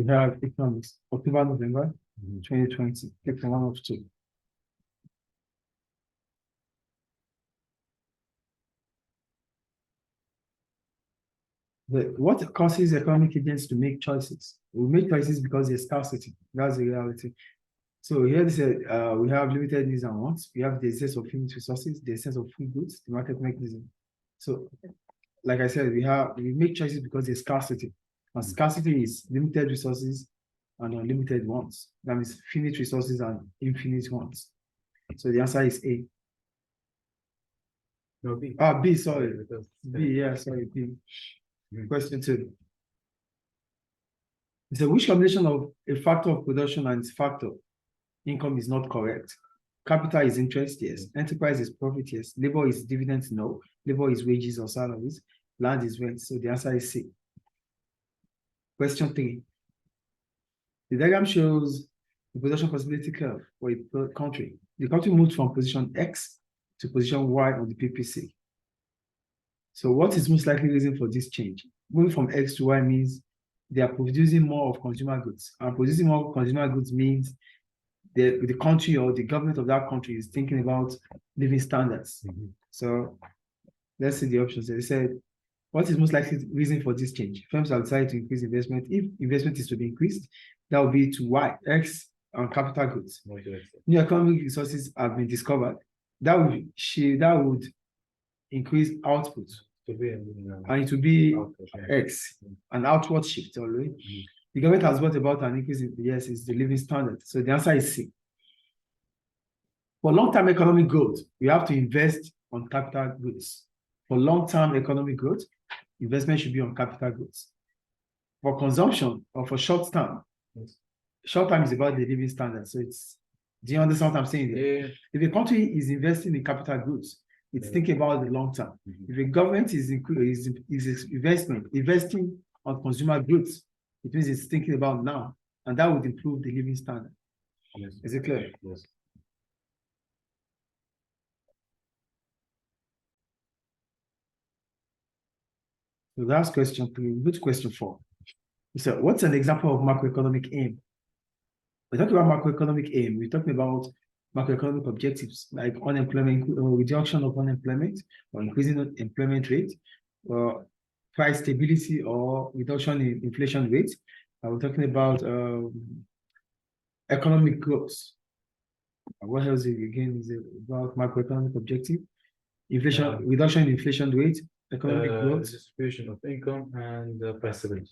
We have economics, October, November 2020. Click on one of two. What causes economic agents to make choices? We make choices because there's scarcity. That's the reality. So here they said we have limited needs and wants. We have the excess of finite resources, the excess of free goods, the market mechanism. So, like I said, we make choices because there's scarcity. And scarcity is limited resources and unlimited wants. That means finite resources and infinite wants. So the answer is A. No, B. B, sorry. B, yeah, sorry, B. Question 2. So which combination of a factor of production and its factor income is not correct? Capital is interest, yes. Enterprise is profit, yes. Labor is dividends, no. Labor is wages or salaries. Land is rent. So the answer is C. Question 3. The diagram shows the production possibility curve for a country. The country moved from position X to position Y on the PPC. So what is most likely reason for this change? Moving from X to Y means they are producing more of consumer goods. And producing more of consumer goods means the country or the government of that country is thinking about living standards. So let's see the options. They said, what is most likely reason for this change? Firms have decided to increase investment. If investment is to be increased, that will be to Y, X, on capital goods. New economic resources have been discovered. That would increase output. And it will be X, an outward shift already. The government has brought about an increase in is the living standard. So the answer is C. For long-term economic growth, we have to invest on capital goods. For long-term economic growth, investment should be on capital goods. For consumption or for short-term, short-term is about the living standard. So do you understand what I'm saying there? Yeah. If a country is investing in capital goods, it's thinking about the long term. If a government is investing on consumer goods, it means it's thinking about now, and that would improve the living standard. Yes. Is it clear? Yes. So that's question 3. Go to question 4. So what's an example of macroeconomic aim? We're talking about macroeconomic aim. We're talking about macroeconomic objectives like unemployment, reduction of unemployment, or increasing employment rate, or price stability, or reduction in inflation rate. We're talking about economic growth. What else again is it about macroeconomic objective? Inflation, reduction in inflation rate, economic growth, distribution of income, and price stability.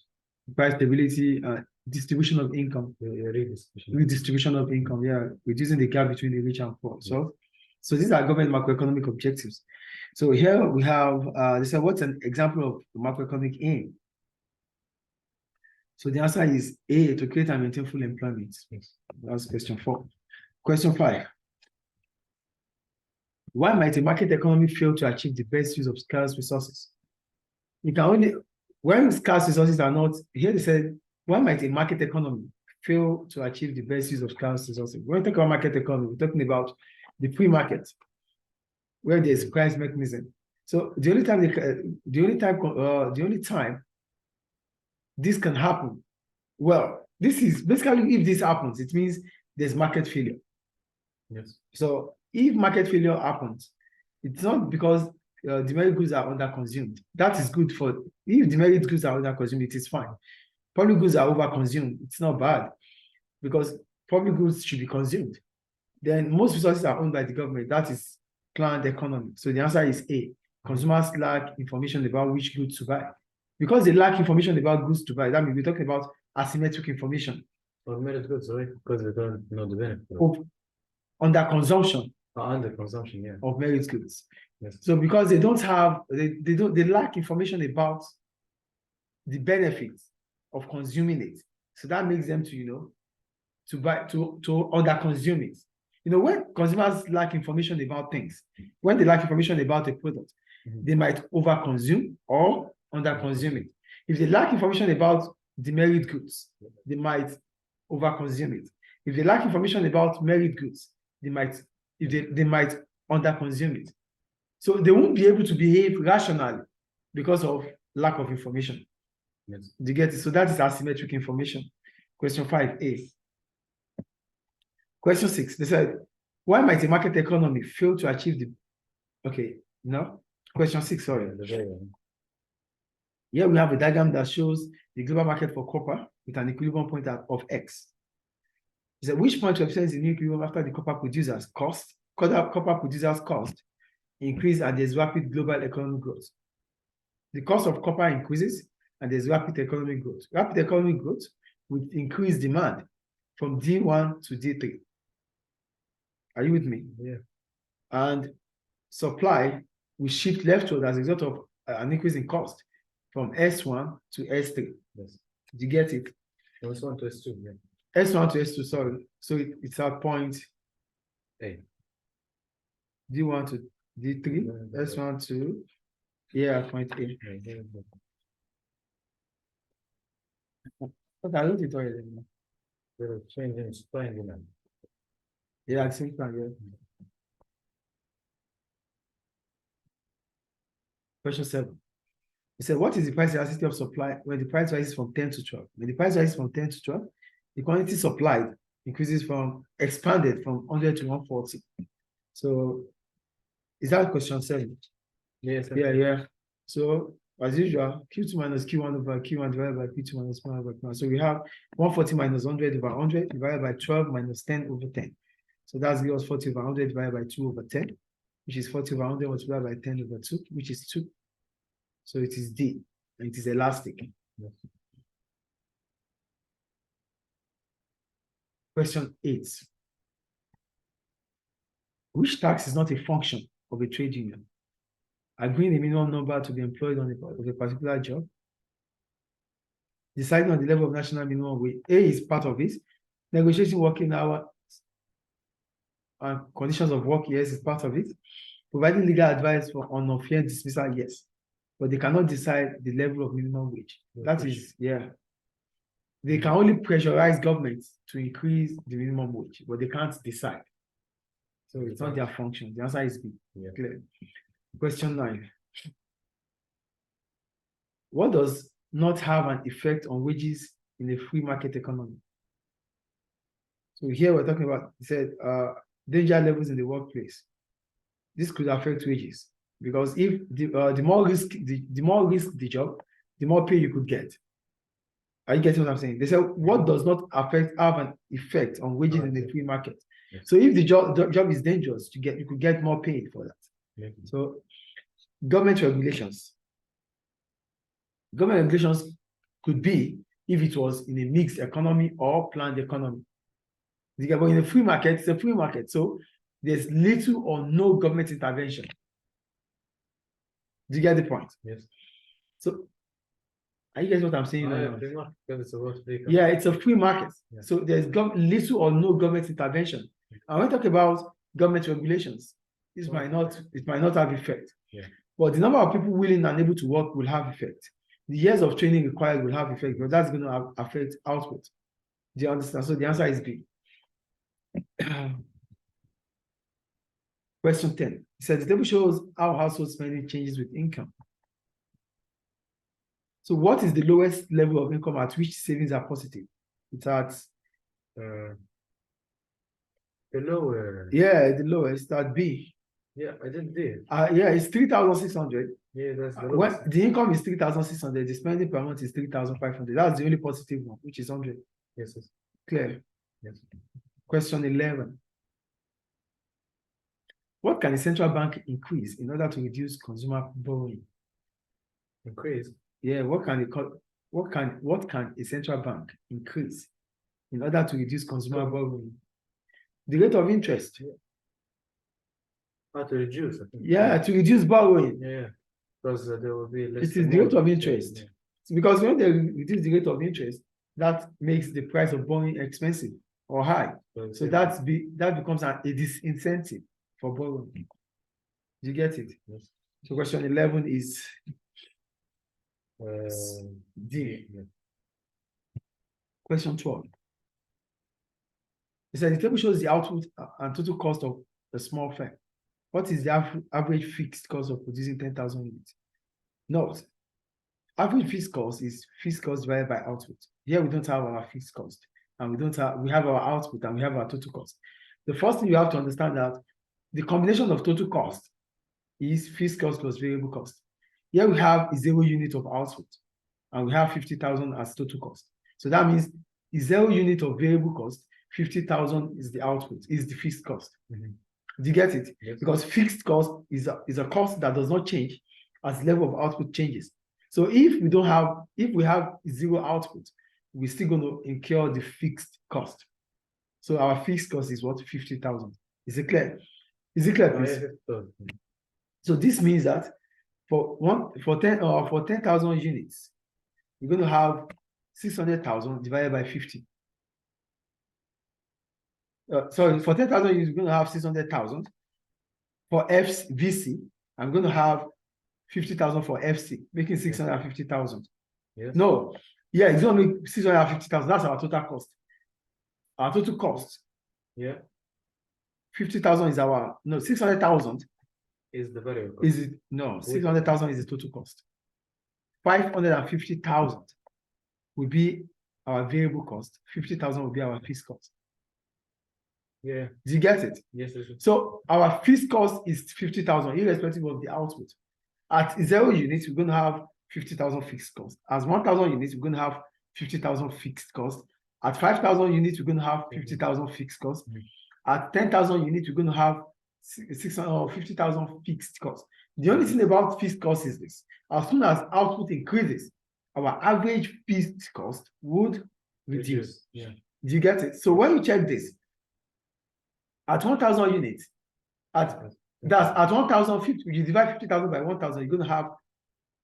Price stability, distribution of income, redistribution of income, reducing the gap between the rich and poor. So these are government macroeconomic objectives. So here we have, they said, what's an example of macroeconomic aim? So the answer is A, to create and maintain full employment. Yes. That's question 4. Question 5. Why might a market economy fail to achieve the best use of scarce resources? You can only, when scarce resources are not, here they said, why might a market economy fail to achieve the best use of scarce resources? When we talk about market economy, we're talking about the free market, where there's price mechanism. So the only time this can happen, well, this is basically, if this happens, it means there's market failure. Yes. So if market failure happens, it's not because demerit goods are under-consumed. That is good for, if demerit goods are under-consumed, it is fine. Public goods are over-consumed. It's not bad, because public goods should be consumed. Then most resources are owned by the government. That is planned economy. So the answer is A. Consumers lack information about which goods to buy. Because they lack information about goods to buy, that means we're talking about asymmetric information. Or merit goods, right? Because they don't know the benefit. Under consumption. Under consumption, yeah. Of merit goods. Yes. So because they don't have, they lack information about the benefits of consuming it. So that makes them to under consume it. When consumers lack information about things, when they lack information about a product, they might over consume or under consume it. If they lack information about demerit goods, they might over consume it. If they lack information about merit goods, they might under consume it. So they won't be able to behave rationally because of lack of information. Yes. Do you get it? So that is asymmetric information. Question 5A. Question 6, they said, why might a market economy fail to achieve the, okay, no, question 6, sorry. The very end. Here we have a diagram that shows the global market for copper with an equilibrium point of X. It said, which point represents the new equilibrium after the copper producers cost, copper producers cost increase and there's rapid global economic growth. The cost of copper increases and there's rapid economic growth. Rapid economic growth with increased demand from D1 to D3. Are you with me? Yeah. And supply will shift leftward as a result of an increase in cost from S1 to S3. Yes. Did you get it? S1 to S2. Yeah. S1 to S2, sorry. So it's at point A. D1 to D3, Yeah. S1 to, yeah, point A. Yeah. But I don't enjoy it anymore. They're changing supply and demand. Yeah, at the same time, yeah. Question 7. It said, what is the price elasticity of supply when the price rises from 10 to 12? When the price rises from 10 to 12, the quantity supplied expanded from 100 to 140. So, is that question 7? Yes. Yeah. So, as usual, Q2 minus Q1 over Q1 divided by Q2 minus Q1 over Q1. So, we have 140 minus 100 over 100 divided by 12 minus 10 over 10. So, that's gives us 40 over 100 divided by 2 over 10, which is 40 over 100 multiplied by 10 over 2, which is 2. So it is D, and it is elastic. Yes. Question 8. Which tax is not a function of a trade union? Agreeing the minimum number to be employed on a particular job. Deciding on the level of national minimum wage. A is part of it. Negotiating working hours and conditions of work, yes, is part of it. Providing legal advice on unfair dismissal, yes. But they cannot decide the level of minimum wage. That is, yeah. They can only pressurize governments to increase the minimum wage, but they can't decide. So it's not their function. The answer is B. Yeah. Clear. Question 9. What does not have an effect on wages in a free market economy? So here we're talking about, it said, danger levels in the workplace. This could affect wages. Because if the more risk the job, the more pay you could get. Are you getting what I'm saying? They say what does not have an effect on wages in the free market. Yes. So if the job is dangerous, you could get more pay for that. Yeah. So government regulations. Government regulations could be if it was in a mixed economy or planned economy. But in a free market, it's a free market. So there's little or no government intervention. Do you get the point? Yes. So, are you getting what I'm saying? Free market, because it's a world free Yeah, it's a free market. Yeah. So there's little or no government intervention. And when we talk about government regulations, it might not have effect. Yeah. But the number of people willing and able to work will have effect. The years of training required will have effect, but that's going to affect output. Do you understand? So the answer is B. Question 10. It says the table shows how household spending changes with income. So what is the lowest level of income at which savings are positive? It's at the lower. Yeah, the lowest at B. Yeah, I did D. Yeah, it's 3,600. Yeah, that's the When lowest. the income is 3,600, the spending per month is 3,500. That's the only positive one, which is 100. Yes, yes. Clear? Yes. Question 11. What can a central bank increase in order to reduce consumer borrowing? Increase. Yeah, what can a central bank increase in order to reduce consumer borrowing? The rate of interest. How to reduce? I think. Yeah, to reduce borrowing. Yeah, because there will be less. It is the rate of interest. Yeah. Because when they reduce the rate of interest, that makes the price of borrowing expensive or high. So that becomes a disincentive for borrowing. Do you get it? Yes. So question 11 is D. Yeah. Question 12. It says the table shows the output and total cost of a small firm. What is the average fixed cost of producing 10,000 units? Note, Average fixed cost is fixed cost divided by output. Here we don't have our fixed cost, and we have our output and we have our total cost. The first thing you have to understand that the combination of total cost is fixed cost plus variable cost. Here we have a 0 unit of output, and we have 50,000 as total cost. So that means the 0 unit of variable cost, 50,000 is the output, is the fixed cost. Mhm. Do you get it? Yes. Because fixed cost is a cost that does not change as the level of output changes. So if we have 0 output, we're still going to incur the fixed cost. So our fixed cost is what? 50,000. Is it clear? Is it clear, please? 50,000. So this means that for 10,000 units, we're going to have 600,000 divided by 50. Sorry, for 10,000 units, we're going to have 600,000. For VC, I'm going to have 50,000 for FC, making 650,000. Yes. No, yeah, it's only 650,000. That's our total cost. Our total cost, Yeah, 50,000 is our, no, 600,000 is the variable cost. is it? No, 600,000 is the total cost. 550,000 will be our variable cost. 50,000 will be our fixed cost. Yeah. Do you get it? Yes, yes, yes. So our fixed cost is 50,000, irrespective of the output. At 0 units, we're going to have 50,000 fixed cost. As 1,000 units, we're going to have 50,000 fixed cost. At 5,000 units, we're going to have 50,000 fixed cost. Mhm. At 10,000 units, we're going to have 50,000 fixed cost. The only thing about fixed cost is this: as soon as output increases, our average fixed cost would reduce. Yeah. Do you get it? So when you check this, at 1,000 units, that's at 1,050, you divide 50,000 by 1,000, you're going to have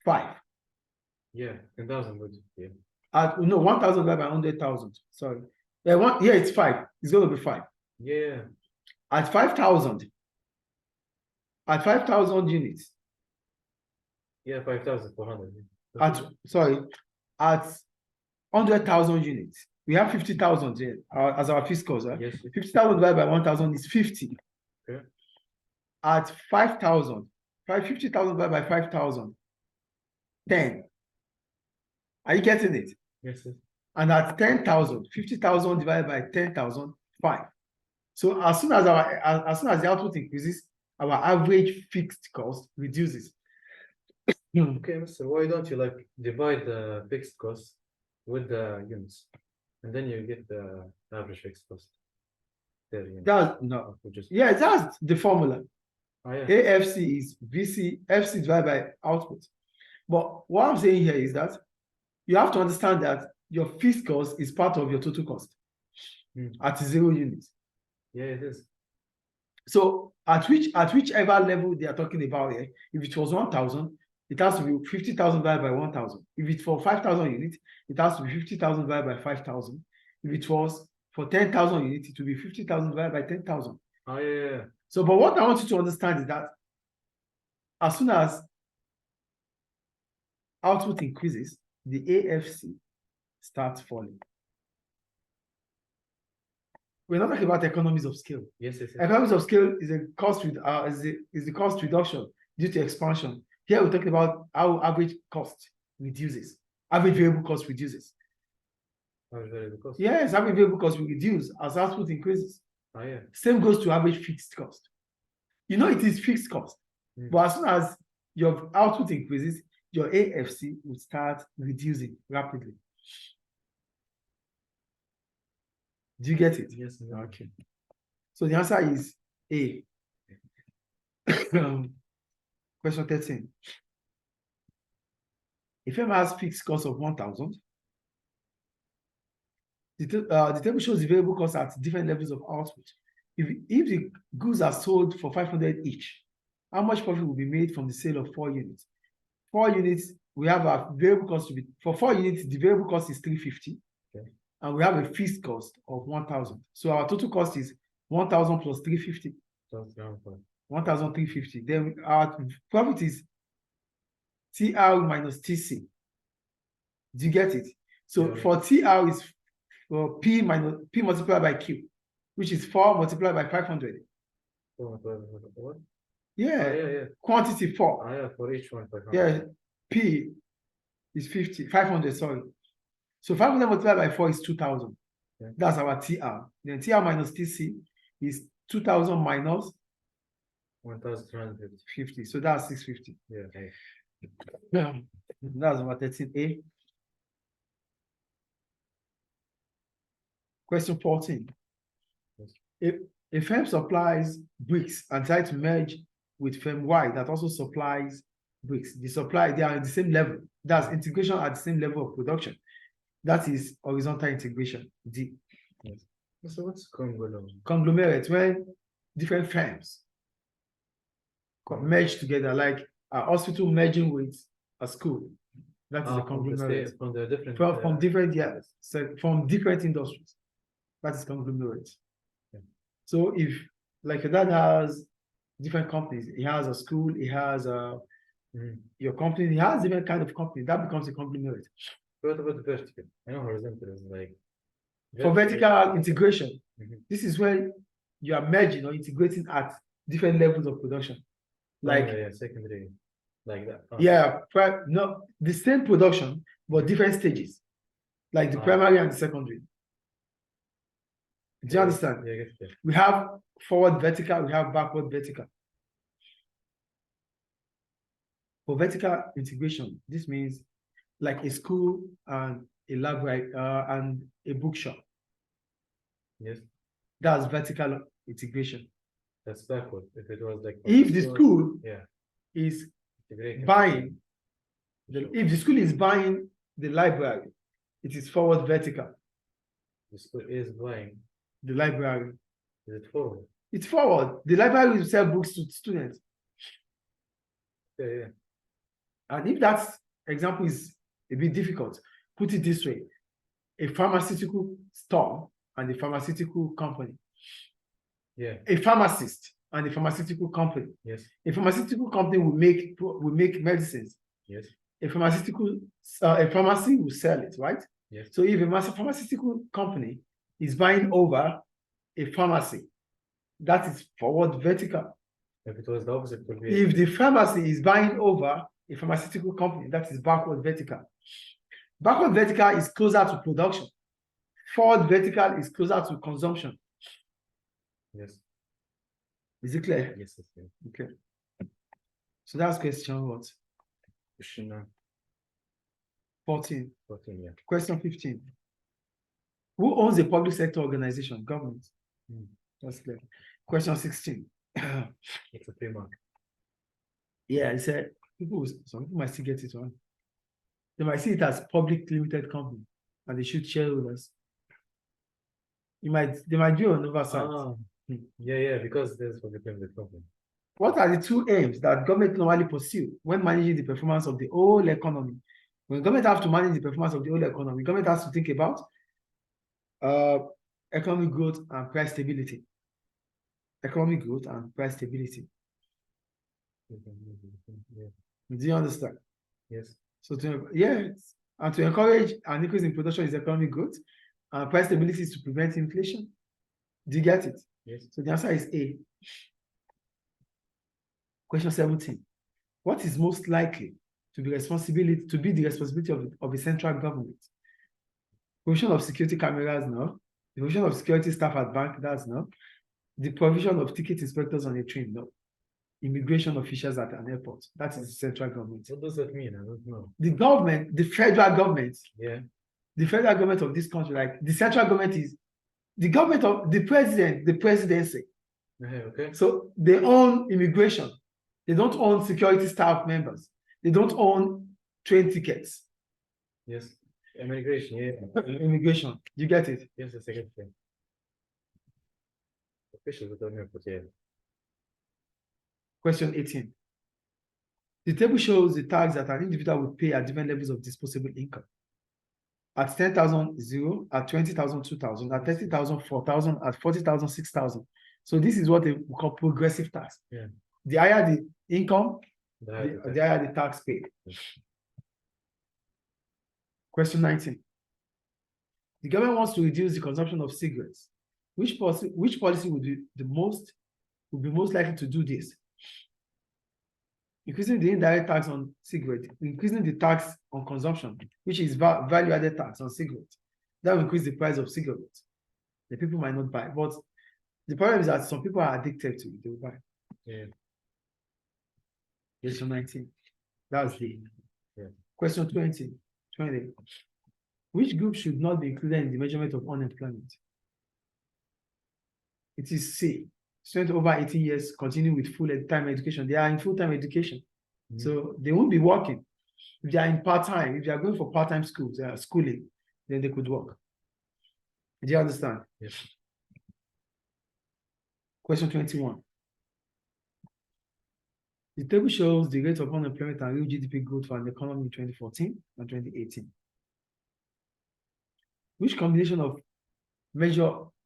5. Yeah, 10,000 would, yeah. At 1,000 divided by 100,000. Sorry. Yeah, it's 5. It's going to be 5. Yeah. At 5,000 units. Yeah, 5,400. At 100,000 units, we have 50,000 as our fixed cost. Right? Yes. 50,000 divided by 1,000 is 50. Okay. At 5,000, 50,000 divided by 5,000, 10. Are you getting it? Yes, yes. And at 10,000, 50,000 divided by 10,000, 5. So as soon as the output increases, our average fixed cost reduces. Okay, Mr. Why don't you like divide the fixed cost with the units, and then you get the average fixed cost? There, That's the formula. Oh, yeah. AFC is VC, FC divided by output. But what I'm saying here is that you have to understand that your fixed cost is part of your total cost at 0 units. Yeah, it is. So at whichever level they are talking about here, if it was 1,000, it has to be 50,000 divided by 1,000. If it's for 5,000 units, it has to be 50,000 divided by 5,000. If it was for 10,000 units, it will be 50,000 divided by 10,000. Oh, yeah. So, but what I want you to understand is that as soon as output increases, the AFC starts falling. We're not talking about economies of scale. Yes, yes, yes. Economies of scale is the cost reduction due to expansion. Here we're talking about how average cost reduces. Average variable cost reduces. Average variable cost. Yes, average variable cost will reduce as output increases. Oh, yeah. Same goes to average fixed cost. You know it is fixed cost, but as soon as your output increases, your AFC will start reducing rapidly. Do you get it? Yes. Okay. So the answer is A. Question 13. A firm has fixed cost of 1,000. The table shows the variable costs at different levels of output. If the goods are sold for 500 each, how much profit will be made from the sale of 4 units? 4 units, we have a variable cost to be, for 4 units, the variable cost is 350. Okay. And we have a fixed cost of 1,000. So our total cost is 1,000 plus 350. 1,350. Then our profit is TR minus TC. Do you get it? So for TR is P multiplied by Q, which is 4 multiplied by 500. What? Yeah. Yeah. Quantity 4. Yeah, for each one. Yeah. P is 50, 500, sorry. So 500 multiplied by 4 is 2,000. Yeah. That's our TR. Then TR minus TC is 2,000 minus 1,250. 50. So that's 650. Yeah, right. Yeah. That's number 13A. Question 14. Yes. If a firm supplies bricks and tries to merge with firm Y that also supplies bricks, they are at the same level. That's integration at the same level of production. That is horizontal integration, D. Yes. So what's conglomerate? Conglomerate, when different firms merge together, like a hospital merging with a school. That is a conglomerate. From the different From different, yes, so from different industries. That is conglomerate. Yeah. So if, like your dad has different companies, he has a school, he has your company, he has different kind of company, that becomes a conglomerate. What about the vertical? I know horizontal is like For vertical integration, Mhm. this is when you are merging or integrating at different levels of production. Like, yeah, secondary, like that. yeah, no, the same production, but different stages, like the primary and the secondary. Do you understand? Yeah, I get it. We have forward vertical, we have backward vertical. For vertical integration, this means like a school and a library and a bookshop. Yes, That's vertical integration. that's backward. If it was like If the school yeah, is integrating. buying, if the school is buying the library, it is forward vertical. The school is buying The library. Is it forward? It's forward. The library will sell books to students. Yeah, yeah. And if that example is a bit difficult, put it this way: a pharmaceutical store and a pharmaceutical company. Yeah. A pharmacist and a pharmaceutical company. Yes. A pharmaceutical company will make medicines. Yes. A pharmacy will sell it, right? Yes. So if a pharmaceutical company is buying over a pharmacy, that is forward vertical. If it was the opposite, it would be. If the pharmacy is buying over a pharmaceutical company, that is backward vertical. Backward vertical is closer to production. Forward vertical is closer to consumption. Yes. Is it clear? Yes, yes. Okay. So that's question what? Question 14. 14, yeah. Question 15. Who owns a public sector organization? Government. That's clear. Question 16. It's a free market. Yeah, I said some people might still get it wrong. They might see it as public limited company and they should share with us. They might do an oversight. Yeah, because there's public limited company. What are the two aims that government normally pursue when managing the performance of the whole economy? When government have to manage the performance of the whole economy, government has to think about economic growth and price stability. Economic growth and price stability. Yeah. Do you understand? Yes. So and to encourage an increase in production is economic growth, and price stability is to prevent inflation. Do you get it? Yes. So the answer is A. Question 17. What is most likely to be the responsibility of a central government? Provision of security cameras, no. The provision of security staff at bank, that's no. The provision of ticket inspectors on a train, no. Immigration officials at an airport, that is the central government. What does that mean? I don't know. The government, the federal government, yeah. The federal government of this country, like the central government is the government of the president, the presidency. Okay. So they own immigration. They don't own security staff members. They don't own train tickets. Yes. Immigration, yeah. Immigration. You get it? Yes, the second thing. Officials at the airport, yeah. Question 18. The table shows the tax that an individual would pay at different levels of disposable income. At 10,000, 0, at 20,000, 2,000, at 30,000, 4,000, at 40,000, 6,000. So this is what they call progressive tax. Yeah. The higher the income, the higher the tax paid. Yes. Question 19. The government wants to reduce the consumption of cigarettes. Which policy would be most likely to do this? increasing the indirect tax on cigarette, increasing the tax on consumption, which is value-added tax on cigarettes. That will increase the price of cigarettes. The people might not buy, but the problem is that some people are addicted to it. They will buy. Yeah. Question 19. That's the Yeah. Question 20. Which group should not be included in the measurement of unemployment? It is C. Students over 18 years continue with full-time education. They are in full-time education. So they won't be working. If they are in part-time, if they are going for part-time schools, schooling, then they could work. Do you understand? Yes. Question 21. The table shows the rate of unemployment and real GDP growth for an economy in 2014 and 2018. Which combination of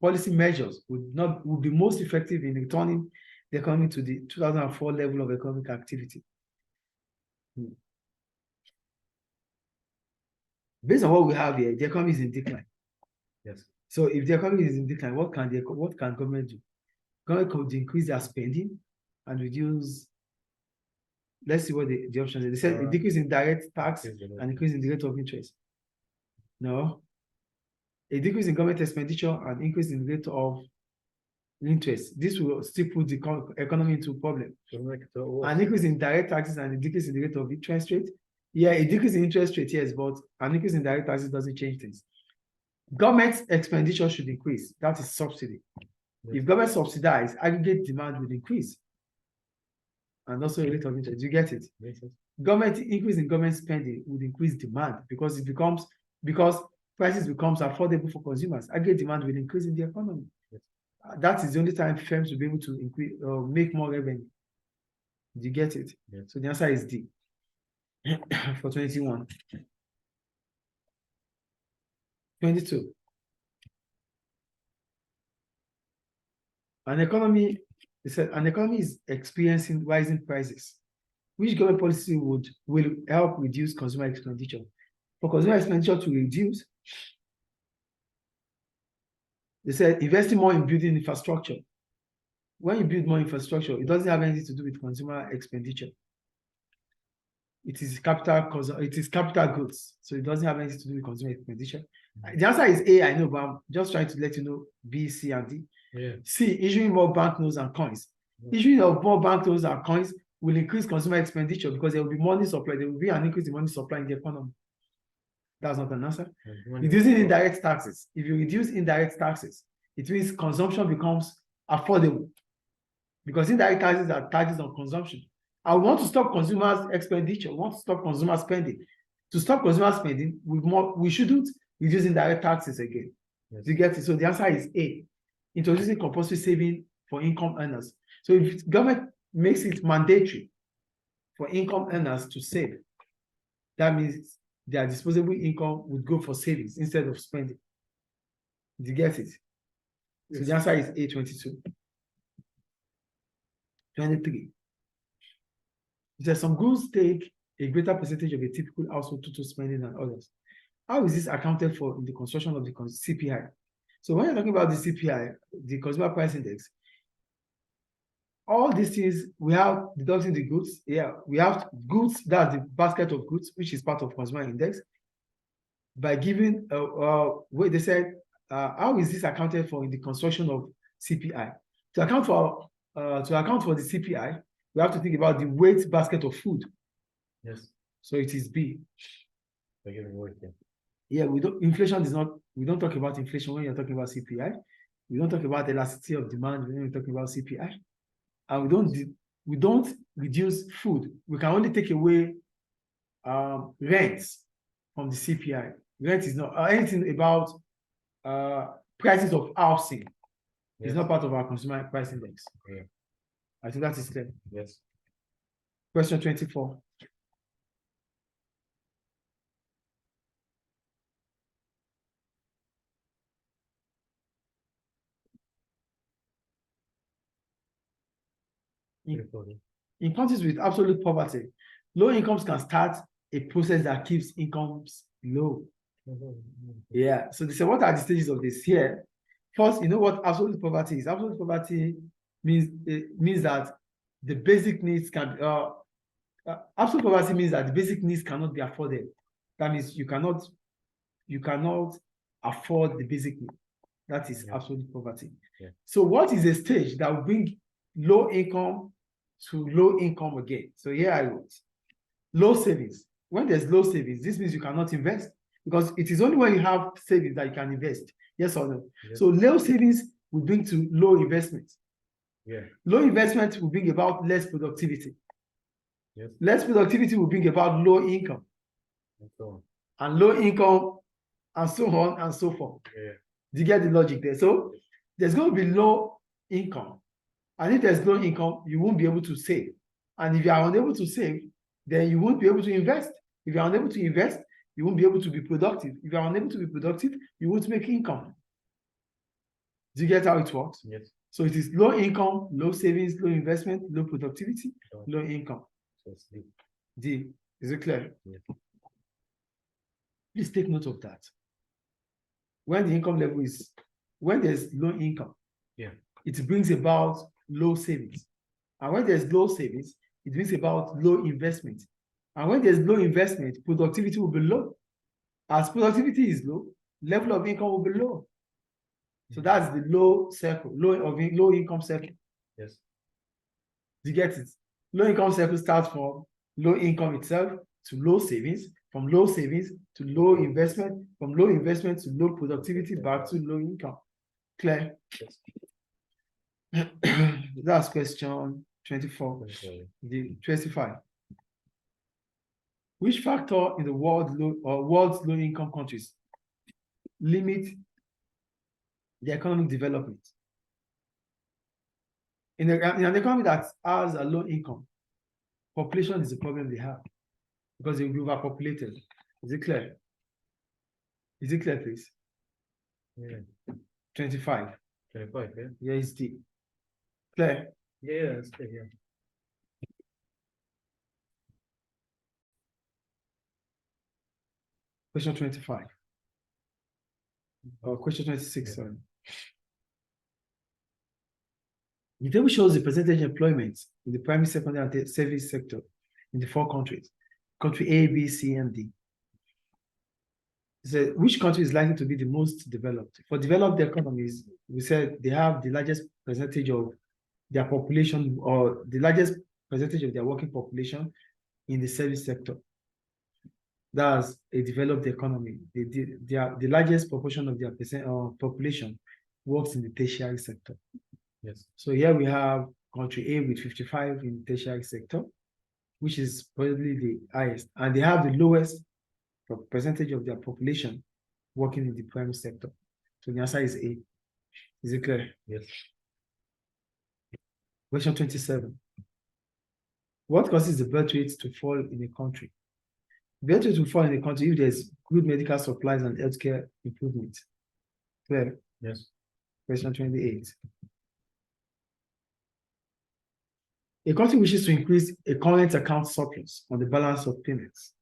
policy measures would be most effective in returning the economy to the 2004 level of economic activity? Based on what we have here, the economy is in decline. Yes. So if the economy is in decline, what can government do? Government could increase their spending and reduce. Let's see what the options are. They said a decrease in direct tax and increase in the rate of interest. No. A decrease in government expenditure and increase in the rate of interest. This will still put the economy into a problem. An increase in direct taxes and a decrease in the rate of interest rate. Yeah, a decrease in interest rate, yes, but an increase in direct taxes doesn't change things. Government expenditure should increase. That is subsidy. Yes. If government subsidize, aggregate demand will increase. And also a rate of interest. You get it? Yes. Government increase in government spending would increase demand because prices becomes affordable for consumers. Aggregate demand will increase in the economy. Yes. That is the only time firms will be able to increase or make more revenue. Do you get it? Yes. So the answer is D. For 21. 22. An economy is experiencing rising prices. Which government policy will help reduce consumer expenditure? For consumer expenditure to reduce, they said investing more in building infrastructure. When you build more infrastructure, it doesn't have anything to do with consumer expenditure. It is capital goods, so it doesn't have anything to do with consumer expenditure. The answer is A, I know, but I'm just trying to let you know B, C, and D. Yeah. C, issuing more banknotes and coins. Yeah. Issuing of more banknotes and coins will increase consumer expenditure because there will be money supply. There will be an increase in money supply in the economy. That's not an answer. Reducing indirect taxes. If you reduce indirect taxes, it means consumption becomes affordable because indirect taxes are taxes on consumption. I want to stop consumers' expenditure. We want to stop consumer spending. To stop consumer spending, we shouldn't reduce indirect taxes again. Yes. You get it? So the answer is A. Introducing compulsory saving for income earners. So if government makes it mandatory for income earners to save, that means their disposable income would go for savings instead of spending. Did you get it? Yes. So the answer is A22. 23. It says some goods take a greater percentage of a typical household total spending than others. How is this accounted for in the construction of the CPI? So when you're talking about the CPI, the Consumer Price Index, all these things, we have deducting the goods. Yeah, we have goods, that's the basket of goods, which is part of Consumer Index. By giving, what they said, how is this accounted for in the construction of CPI? To account for the CPI, we have to think about the weight basket of food. Yes. So it is B. By giving weight, yeah. Yeah, we don't talk about inflation when you're talking about CPI. We don't talk about elasticity of demand when we're talking about CPI. And we don't reduce food. We can only take away rent from the CPI. Rent is not anything about prices of housing. Yes. It's not part of our consumer price index. Yeah. I think that is clear. Yes. Question 24. In countries with absolute poverty, low incomes can start a process that keeps incomes low. Yeah. So they say, what are the stages of this here? First, you know what absolute poverty is? Absolute poverty means that the basic needs can Absolute poverty means that the basic needs cannot be afforded. That means you cannot afford the basic need. That is absolute poverty. Yeah. So what is a stage that will bring low income to low income again? So here I wrote low savings. When there's low savings, this means you cannot invest, because it is only when you have savings that you can invest. Yes or no? Yes. So low savings will bring to low investment. Yeah. Low investment will bring about less productivity. Yes. Less productivity will bring about low income. And so on. And low income, and so on and so forth. Yeah. Do you get the logic there? So there's going to be low income. And if there's low income, you won't be able to save. And if you are unable to save, then you won't be able to invest. If you are unable to invest, you won't be able to be productive. If you are unable to be productive, you won't make income. Do you get how it works? Yes. So it is low income, low savings, low investment, low productivity, low income. So it's deep. D. Is it clear? Yes. Please take note of that. When the income level is, when there's low income, Yeah. it brings about low savings. And when there's low savings, it brings about low investment. And when there's low investment, productivity will be low. As productivity is low, level of income will be low. So that's the low circle, low income circle. Yes. Do you get it? Low income circle starts from low income itself to low savings, from low savings to low investment, from low investment to low productivity, back to low income. Clear? Yes. That's question 24. Okay. The 25. Which factor in the world's low income countries limit the economic development? In an economy that has a low income, population is the problem they have, because they will be overpopulated. Is it clear? Is it clear, please? Yeah. 25. 25, yeah. Yeah, it's D. Clear? Yeah, that's clear, yeah. Question 25. Or question 26, sorry. The table shows the percentage employment in the primary, secondary, and service sector in the 4 countries. Country A, B, C, and D. So which country is likely to be the most developed? For developed economies, we said they have the largest percentage of their population, or the largest percentage of their working population in the service sector. That's a developed economy. The largest proportion of their population works in the tertiary sector. Yes. So here we have country A with 55 in the tertiary sector, which is probably the highest, and they have the lowest percentage of their population working in the primary sector. So the answer is A. Is it clear? Yes. Question 27. What causes the birth rate to fall in a country? Birth rate will fall in a country if there's good medical supplies and healthcare improvement. Clear? Yes. Question 28. A country wishes to increase a current account surplus on the balance of payments.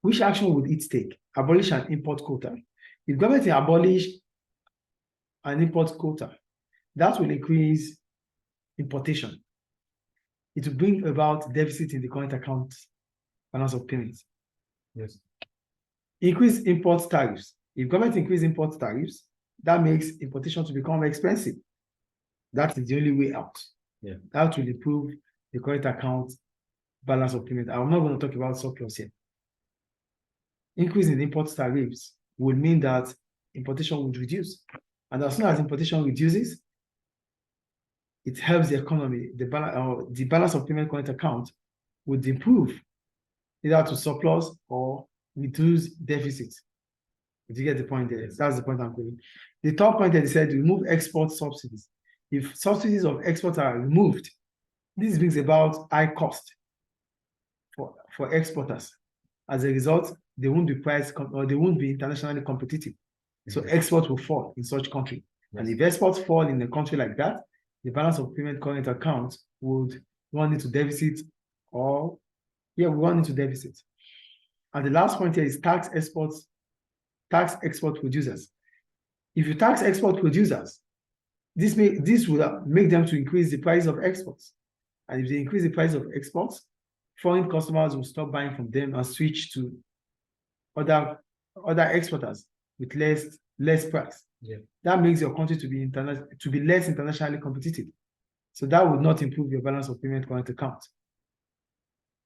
Which action would it take? Abolish an import quota. If government abolish an import quota, that will increase importation. It will bring about deficit in the current account balance of payments. Yes. Increase import tariffs. If government increase import tariffs, that makes importation to become expensive. That is the only way out. Yeah. That will improve the current account balance of payment. I'm not going to talk about surplus here. Increase in import tariffs would mean that importation would reduce. And as soon as importation reduces, it helps the economy. The balance of payment current account would improve, either to surplus or reduce deficit. Did you get the point there? That's the point I'm going. The third point that they said, remove export subsidies. If subsidies of export are removed, this brings about high cost for exporters. As a result, they won't be priced or they won't be internationally competitive. So export will fall in such country. Yes. And if exports fall in a country like that, the balance of payment current account would run into deficit, or run into deficit. And the last point here is tax export producers. If you tax export producers, this will make them to increase the price of exports. And if they increase the price of exports, foreign customers will stop buying from them and switch to other exporters with less price. Yeah. That makes your country to be less internationally competitive. So that would not improve your balance of payment current account.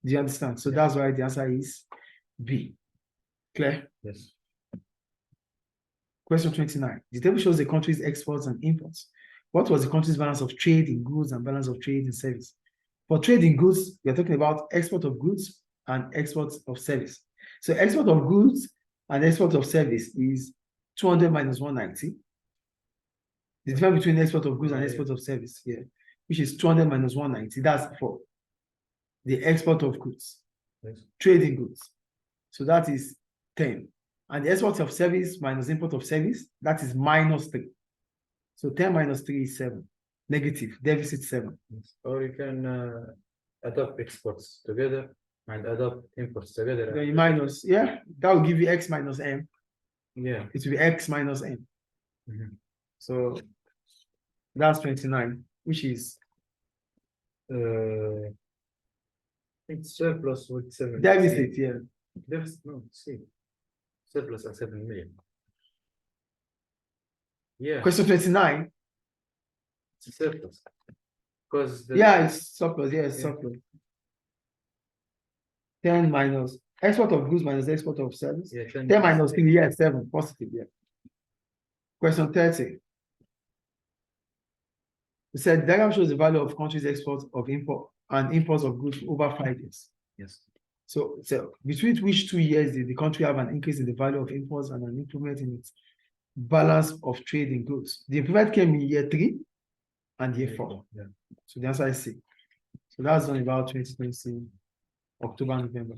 Do you understand? So that's why the answer is B. Clear? Yes. Question 29. The table shows the country's exports and imports. What was the country's balance of trade in goods and balance of trade in service? For trade in goods, we are talking about export of goods and export of service. So export of goods and export of service is 200 minus 190. The difference between export of goods and export of service here, which is 200 minus 190. That's for the export of goods, trading goods. So that is 10. And the export of service minus import of service, that is minus 3. So 10 minus 3 is 7. Negative, deficit 7. Or you can adopt exports together and adopt imports together. Then you minus, yeah, that will give you X minus M. Yeah. It will be X minus M. So that's 29, which is it's surplus with 7. deficit, yeah. Deficit, no, see. Surplus at 7 million. Yeah. Question 29. It's a surplus. Because It's surplus, it's surplus. 10 minus export of goods minus export of service. 10 minus 3, 7, positive, Question 30. It said diagram shows the value of country's exports of import and imports of goods over 5 years. Yes. So between which 2 years did the country have an increase in the value of imports and an improvement in its balance of trade in goods? The improvement came in year 3 and year 4. Yeah. So the answer is C. So that's on about 2020, October, November.